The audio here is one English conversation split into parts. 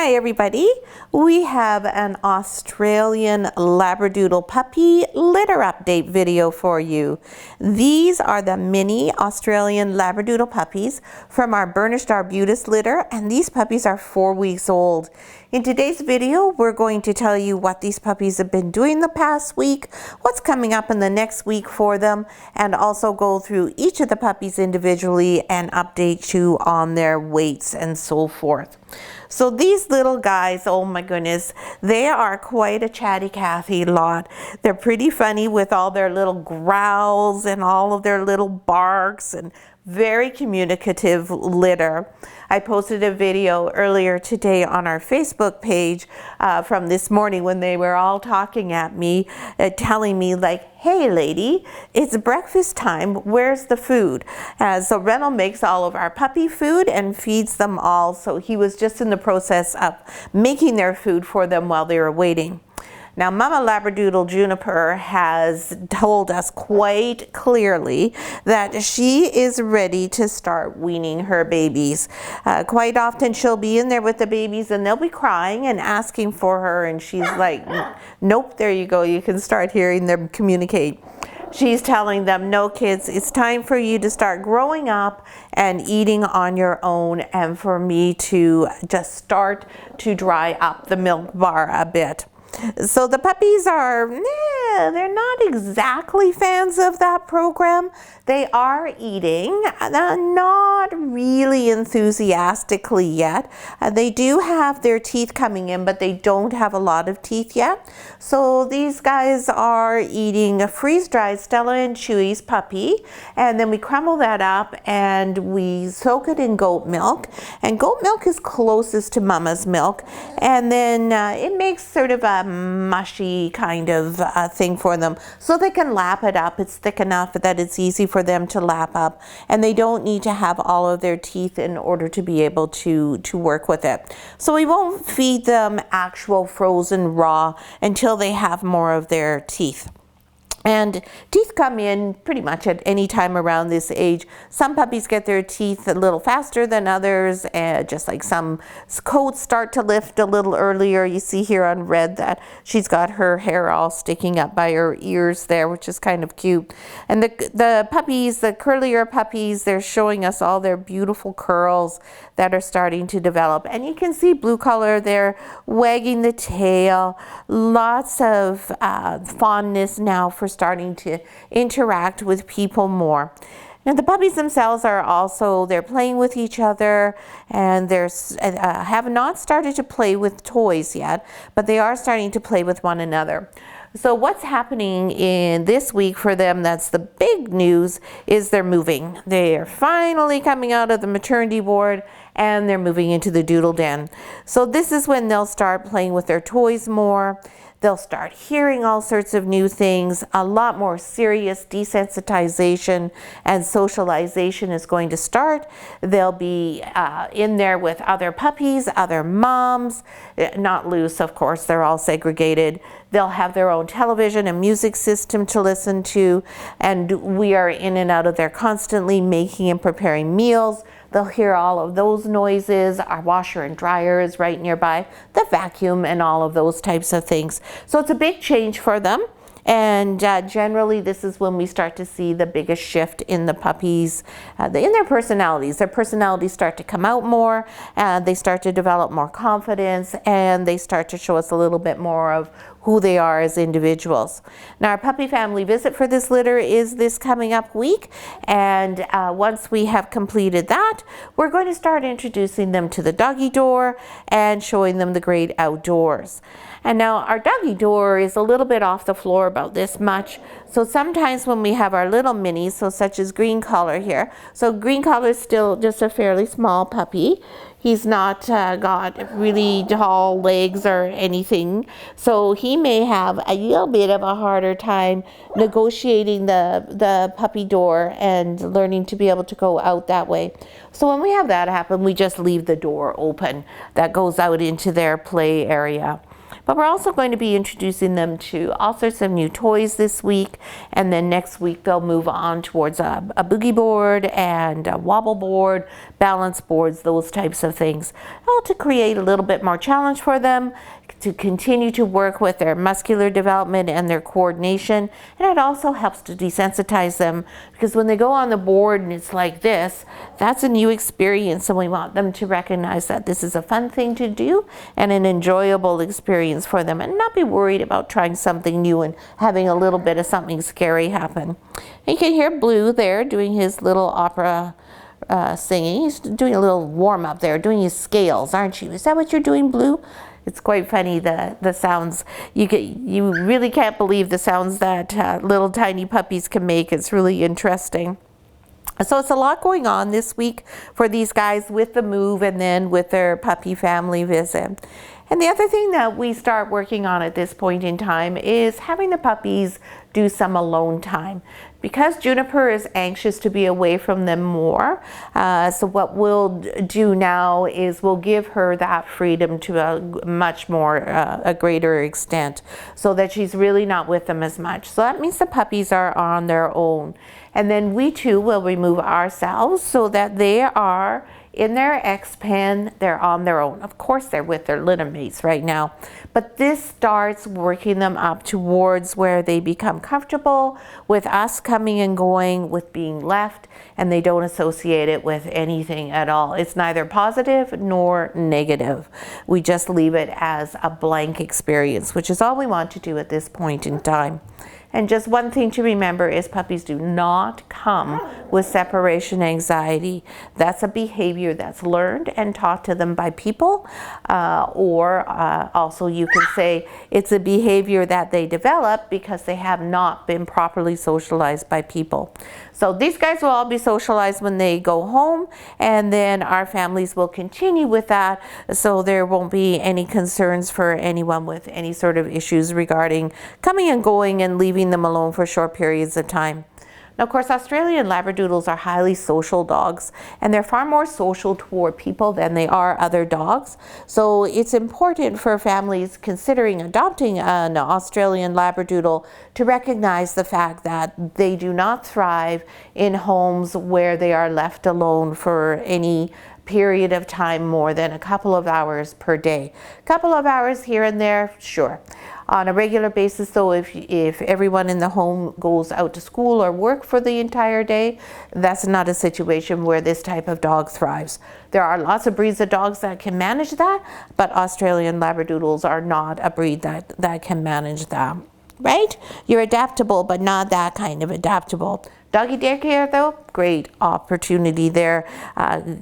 Hi everybody, we have an Australian Labradoodle puppy litter update video for you. These are the mini Australian Labradoodle puppies from our Burnished Arbutus litter, and these puppies are 4 weeks old. In today's video, we're going to tell you what these puppies have been doing the past week, what's coming up in the next week for them, and also go through each of the puppies individually and update you on their weights and so forth. So these little guys, oh my goodness, they are quite a chatty Cathy lot. They're pretty funny with all their little growls and all of their little barks, and very communicative litter. I posted a video earlier today on our Facebook page from this morning when they were all talking at me, telling me like, hey lady, it's breakfast time, where's the food? So Reynold makes all of our puppy food and feeds them all, so he was just in the process of making their food for them while they were waiting. Now, Mama Labradoodle Juniper has told us quite clearly that she is ready to start weaning her babies. Quite often she'll be in there with the babies and they'll be crying and asking for her, and she's like, nope, there you go, you can start hearing them communicate. She's telling them, no kids, it's time for you to start growing up and eating on your own, and for me to just start to dry up the milk bar a bit. So the puppies are, they're not exactly fans of that program. They are eating, not really enthusiastically yet. They do have their teeth coming in, but they don't have a lot of teeth yet. So these guys are eating a freeze-dried Stella and Chewy's puppy, and then we crumble that up and we soak it in goat milk. And goat milk is closest to mama's milk, and then it makes sort of a mushy kind of thing for them, so they can lap it up. It's thick enough that it's easy for them to lap up, and they don't need to have all of their teeth in order to be able to work with it. So we won't feed them actual frozen raw until they have more of their teeth. And teeth come in pretty much at any time around this age. Some puppies get their teeth a little faster than others, just like some coats start to lift a little earlier. You see here on Red that she's got her hair all sticking up by her ears there, which is kind of cute. And the puppies, the curlier puppies, they're showing us all their beautiful curls that are starting to develop. And you can see Blue Collar there wagging the tail. Lots of fondness now for starting to interact with people more. Now the puppies themselves are also, they're playing with each other, and they're have not started to play with toys yet, but they are starting to play with one another. So what's happening in this week for them, that's the big news, is they're moving. They are finally coming out of the maternity ward and they're moving into the doodle den. So this is when they'll start playing with their toys more. They'll start hearing all sorts of new things. A lot more serious desensitization and socialization is going to start. They'll be in there with other puppies, other moms, not loose, of course, they're all segregated. They'll have their own television and music system to listen to, and we are in and out of there constantly making and preparing meals. They'll hear all of those noises. Our washer and dryer is right nearby, the vacuum and all of those types of things. So it's a big change for them. And generally this is when we start to see the biggest shift in the puppies, in their personalities. Their personalities start to come out more, they start to develop more confidence, and they start to show us a little bit more of who they are as individuals. Now our puppy family visit for this litter is this coming up week, and once we have completed that, we're going to start introducing them to the doggy door and showing them the great outdoors. And now our doggy door is a little bit off the floor, about this much. So sometimes when we have our little minis, so such as Green Collar here, so Green Collar is still just a fairly small puppy. He's not got really tall legs or anything, so he may have a little bit of a harder time negotiating the puppy door and learning to be able to go out that way. So when we have that happen, we just leave the door open that goes out into their play area. But we're also going to be introducing them to all sorts of new toys this week, and then next week they'll move on towards a boogie board and a wobble board, balance boards, those types of things, all to create a little bit more challenge for them, to continue to work with their muscular development and their coordination. And it also helps to desensitize them, because when they go on the board and it's like this, that's a new experience, and we want them to recognize that this is a fun thing to do and an enjoyable experience for them, and not be worried about trying something new and having a little bit of something scary happen. And you can hear Blue there doing his little opera singing. He's doing a little warm up there, doing his scales, aren't you? Is that what you're doing, Blue? It's quite funny, the sounds. You really can't believe the sounds that little tiny puppies can make. It's really interesting. So it's a lot going on this week for these guys with the move and then with their puppy family visit. And the other thing that we start working on at this point in time is having the puppies do some alone time, because Juniper is anxious to be away from them more. So what we'll do now is we'll give her that freedom to a much more, a greater extent, so that she's really not with them as much. So that means the puppies are on their own. And then we too will remove ourselves so that they are in their X pen, they're on their own. Of course, they're with their litter mates right now, but this starts working them up towards where they become comfortable with us coming and going, with being left, and they don't associate it with anything at all. It's neither positive nor negative. We just leave it as a blank experience, which is all we want to do at this point in time. And just one thing to remember is puppies do not come with separation anxiety. That's a behavior that's learned and taught to them by people, or also you can say it's a behavior that they develop because they have not been properly socialized by people. So these guys will all be socialized when they go home, and then our families will continue with that, so there won't be any concerns for anyone with any sort of issues regarding coming and going and leaving them alone for short periods of time. Now, of course, Australian Labradoodles are highly social dogs, and they're far more social toward people than they are other dogs. So it's important for families considering adopting an Australian Labradoodle to recognize the fact that they do not thrive in homes where they are left alone for any period of time more than a couple of hours per day. A couple of hours here and there, sure. On a regular basis, though, if everyone in the home goes out to school or work for the entire day, that's not a situation where this type of dog thrives. There are lots of breeds of dogs that can manage that, but Australian Labradoodles are not a breed that can manage that. Right? You're adaptable, but not that kind of adaptable. Doggy daycare, though, great opportunity there.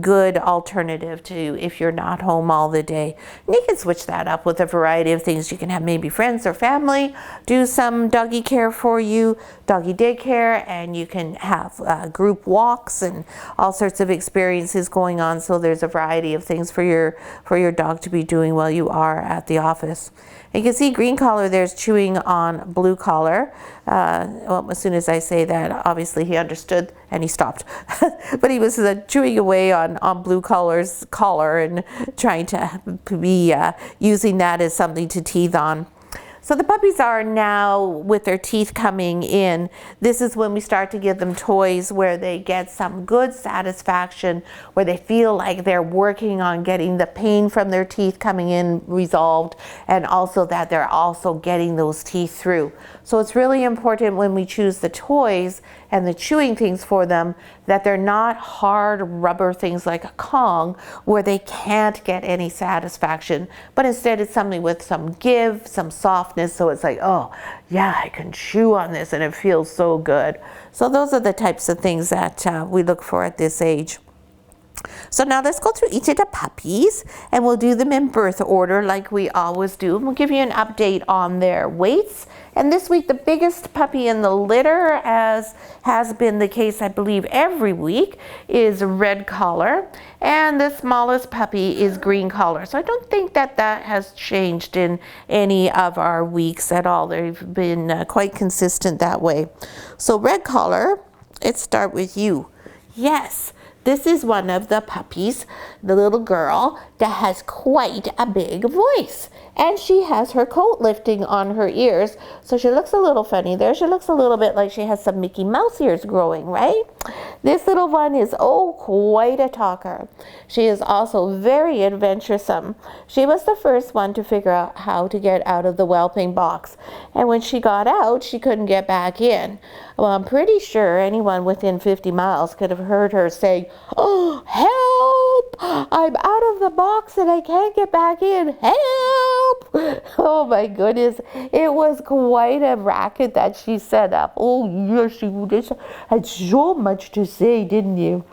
Good alternative to if you're not home all the day. And you can switch that up with a variety of things. You can have maybe friends or family do some doggy care for you, doggy daycare, and you can have group walks and all sorts of experiences going on. So there's a variety of things for your dog to be doing while you are at the office. And you can see Green Collar there's chewing on Blue Collar. Well, as soon as I say that, obviously he understood and he stopped. But he was chewing away on Blue Collar's collar and trying to be using that as something to teeth on. So the puppies are now, with their teeth coming in, this is when we start to give them toys where they get some good satisfaction, where they feel like they're working on getting the pain from their teeth coming in resolved, and also that they're also getting those teeth through. So it's really important when we choose the toys and the chewing things for them that they're not hard rubber things like a Kong where they can't get any satisfaction, but instead it's something with some give, some softness, so it's like, oh yeah, I can chew on this and it feels so good. So those are the types of things that we look for at this age. So now let's go through each of the puppies, and we'll do them in birth order like we always do. And we'll give you an update on their weights. And this week, the biggest puppy in the litter, as has been the case, I believe, every week, is Red Collar. And the smallest puppy is Green Collar. So I don't think that has changed in any of our weeks at all. They've been quite consistent that way. So Red Collar, let's start with you. Yes. This is one of the puppies, the little girl. that has quite a big voice. And she has her coat lifting on her ears, so she looks a little funny there. She looks a little bit like she has some Mickey Mouse ears growing, right? This little one is, quite a talker. She is also very adventuresome. She was the first one to figure out how to get out of the whelping box. And when she got out, she couldn't get back in. Well, I'm pretty sure anyone within 50 miles could have heard her saying, "Oh, help! I'm out of the box and I can't get back in. Help!" Oh my goodness. It was quite a racket that she set up. Oh yes, she had so much to say, didn't you?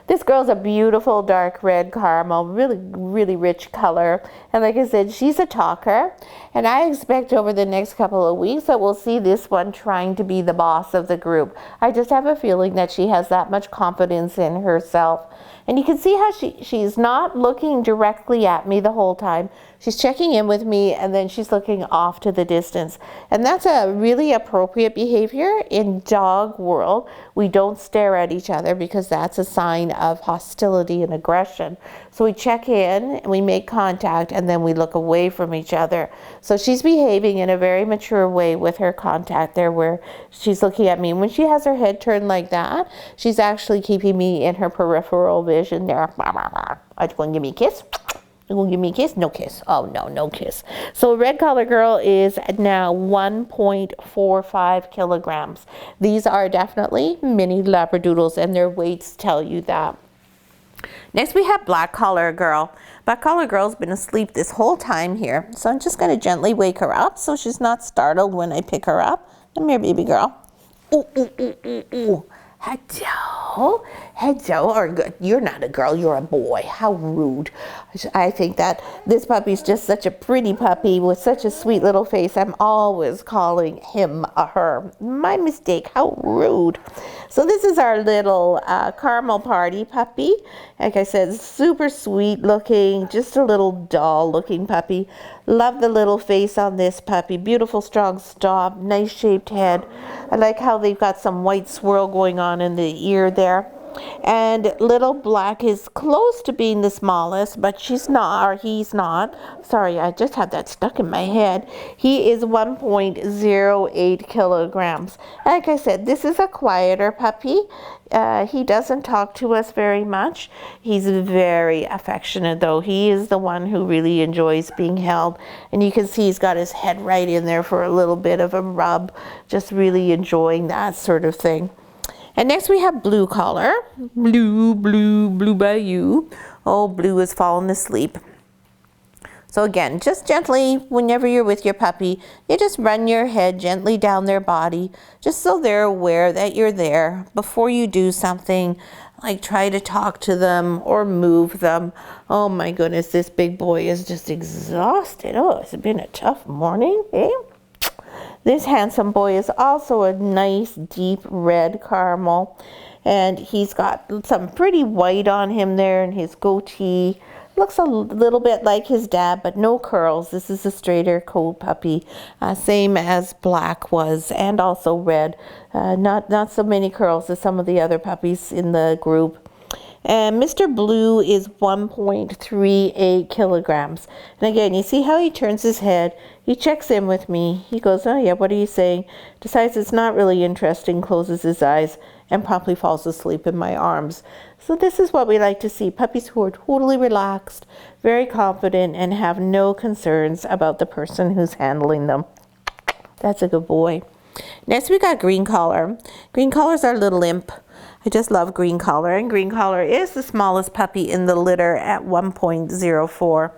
This girl's a beautiful dark red caramel, really rich color. And like I said, she's a talker. And I expect over the next couple of weeks that we'll see this one trying to be the boss of the group. I just have a feeling that she has that much confidence in herself. And you can see how she's not looking directly at me the whole time. She's checking in with me and then she's looking off to the distance. And that's a really appropriate behavior in dog world. We don't stare at each other because that's a sign of hostility and aggression. So we check in, we make contact, and then we look away from each other. So she's behaving in a very mature way with her contact there, where she's looking at me. When she has her head turned like that, she's actually keeping me in her peripheral vision there. Are you going to give me a kiss? You going to give me a kiss? No kiss. Oh, no, no kiss. So red collar girl is now 1.45 kilograms. These are definitely mini Labradoodles, and their weights tell you that. Next we have black collar girl. Black collar girl's been asleep this whole time here. So I'm just going to gently wake her up so she's not startled when I pick her up. Come here, baby girl. Ooh, ooh, ooh, ooh, ooh. Hello, hello, or good. You're not a girl, you're a boy. How rude. I think that this puppy's just such a pretty puppy with such a sweet little face. I'm always calling him a her. My mistake, how rude. So this is our little caramel party puppy. Like I said, super sweet looking, just a little doll looking puppy. Love the little face on this puppy. Beautiful strong stop, nice shaped head. I like how they've got some white swirl going on in the ear there. And little black is close to being the smallest, but she's not, or he's not. Sorry, I just had that stuck in my head. He is 1.08 kilograms. Like I said, this is a quieter puppy. He doesn't talk to us very much. He's very affectionate though. He is the one who really enjoys being held. And you can see he's got his head right in there for a little bit of a rub, just really enjoying that sort of thing. And next we have blue collar. Blue Bayou. Oh, Blue is falling asleep. So again, just gently, whenever you're with your puppy, you just run your head gently down their body, just so they're aware that you're there before you do something, like try to talk to them or move them. Oh my goodness, this big boy is just exhausted. Oh, it's been a tough morning, eh? This handsome boy is also a nice deep red caramel, and he's got some pretty white on him there in his goatee. Looks a little bit like his dad, but no curls. This is a straighter coat puppy, same as black was, and also red. Not so many curls as some of the other puppies in the group. And Mr. Blue is 1.38 kilograms. And again, you see how he turns his head. He checks in with me. He goes, "Oh yeah, what are you saying?" Decides it's not really interesting, closes his eyes, and promptly falls asleep in my arms. So this is what we like to see. Puppies who are totally relaxed, very confident, and have no concerns about the person who's handling them. That's a good boy. Next we got green collar. Green collar's our little imp. I just love green collar, and green collar is the smallest puppy in the litter at 1.04.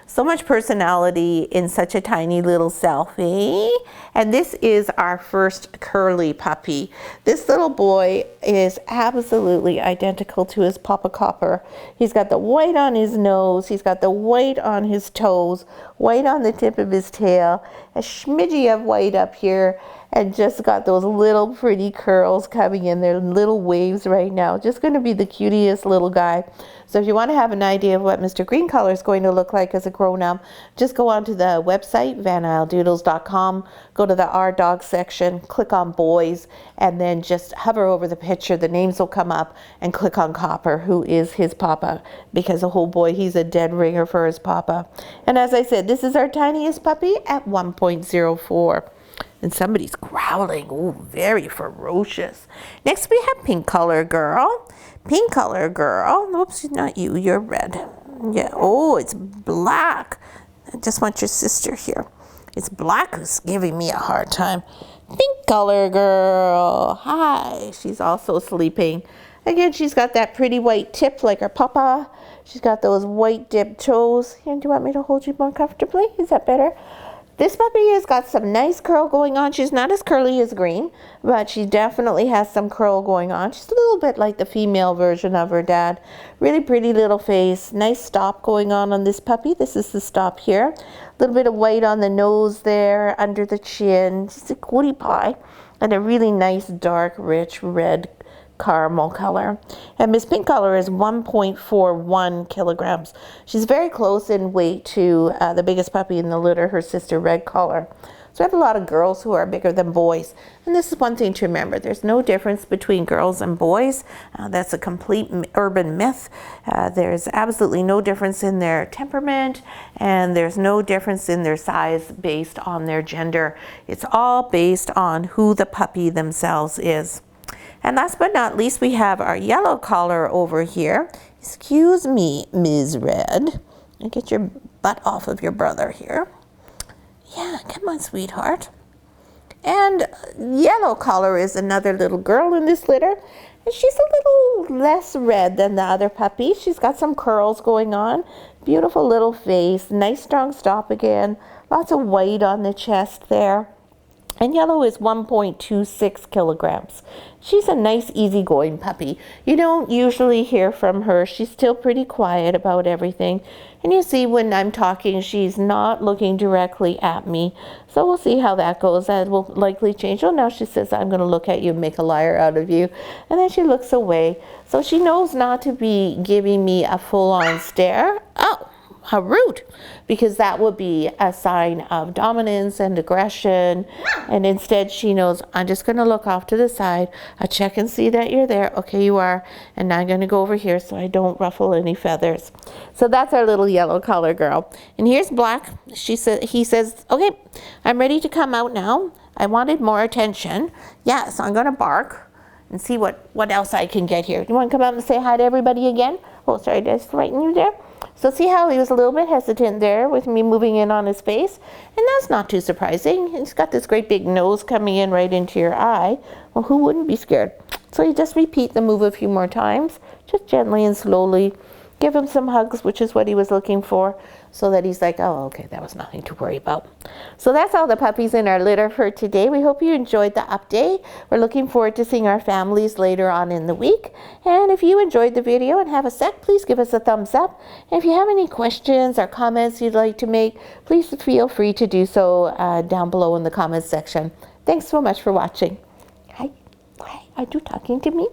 So much personality in such a tiny little self, eh? And this is our first curly puppy. This little boy is absolutely identical to his Papa Copper. He's got the white on his nose, he's got the white on his toes, white on the tip of his tail, a smidgy of white up here, and just got those little pretty curls coming in there, little waves right now. Just going to be the cutest little guy. So if you want to have an idea of what Mr. Green Collar is going to look like as a grown grown up, just go onto the website, vanisledoodles.com, go to the Our Dog section, click on boys, and then just hover over the picture. The names will come up, and click on Copper, who is his papa, because a whole boy, he's a dead ringer for his papa. And as I said, this is our tiniest puppy at 1.04. And somebody's growling. Oh, very ferocious. Next we have Pink Color Girl. Pink Color Girl. Oops, not you. You're red. Yeah. Oh, it's Black. I just want your sister here. It's Black who's giving me a hard time. Pink Color Girl. Hi. She's also sleeping. Again, she's got that pretty white tip like her papa. She's got those white dipped toes. Here, do you want me to hold you more comfortably? Is that better? This puppy has got some nice curl going on. She's not as curly as Green, but she definitely has some curl going on. She's a little bit like the female version of her dad. Really pretty little face. Nice stop going on this puppy. This is the stop here. A little bit of white on the nose there, under the chin. She's a cutie pie. And a really nice, dark, rich red caramel color. And Miss Pink Color is 1.41 kilograms. She's very close in weight to the biggest puppy in the litter, her sister Red Color. So I have a lot of girls who are bigger than boys. And this is one thing to remember. There's no difference between girls and boys. That's a complete urban myth. There's absolutely no difference in their temperament, and there's no difference in their size based on their gender. It's all based on who the puppy themselves is. And last but not least, we have our yellow collar over here. Excuse me, Ms. Red. And get your butt off of your brother here. Yeah, come on, sweetheart. And yellow collar is another little girl in this litter. And she's a little less red than the other puppies. She's got some curls going on. Beautiful little face. Nice strong stop again. Lots of white on the chest there. And yellow is 1.26 kilograms. She's a nice, easygoing puppy. You don't usually hear from her. She's still pretty quiet about everything. And you see when I'm talking, she's not looking directly at me. So we'll see how that goes. That will likely change. Oh, now she says, I'm going to look at you and make a liar out of you. And then she looks away. So she knows not to be giving me a full-on stare. Oh! How rude, because that would be a sign of dominance and aggression. And instead she knows, I'm just going to look off to the side. I check and see that you're there. Okay, you are. And now I'm going to go over here so I don't ruffle any feathers. So that's our little yellow collar girl. And here's Black. He says, okay, I'm ready to come out now. I wanted more attention. Yeah, so I'm going to bark and see what else I can get here. You want to come out and say hi to everybody again? Oh, sorry, did I frighten you there? So see how he was a little bit hesitant there with me moving in on his face? And that's not too surprising. He's got this great big nose coming in right into your eye. Well, who wouldn't be scared? So you just repeat the move a few more times, just gently and slowly. Give him some hugs, which is what he was looking for, so that he's like, oh, okay, that was nothing to worry about. So that's all the puppies in our litter for today. We hope you enjoyed the update. We're looking forward to seeing our families later on in the week. And if you enjoyed the video and have a sec, please give us a thumbs up. And if you have any questions or comments you'd like to make, please feel free to do so down below in the comments section. Thanks so much for watching. Hi. Are you talking to me?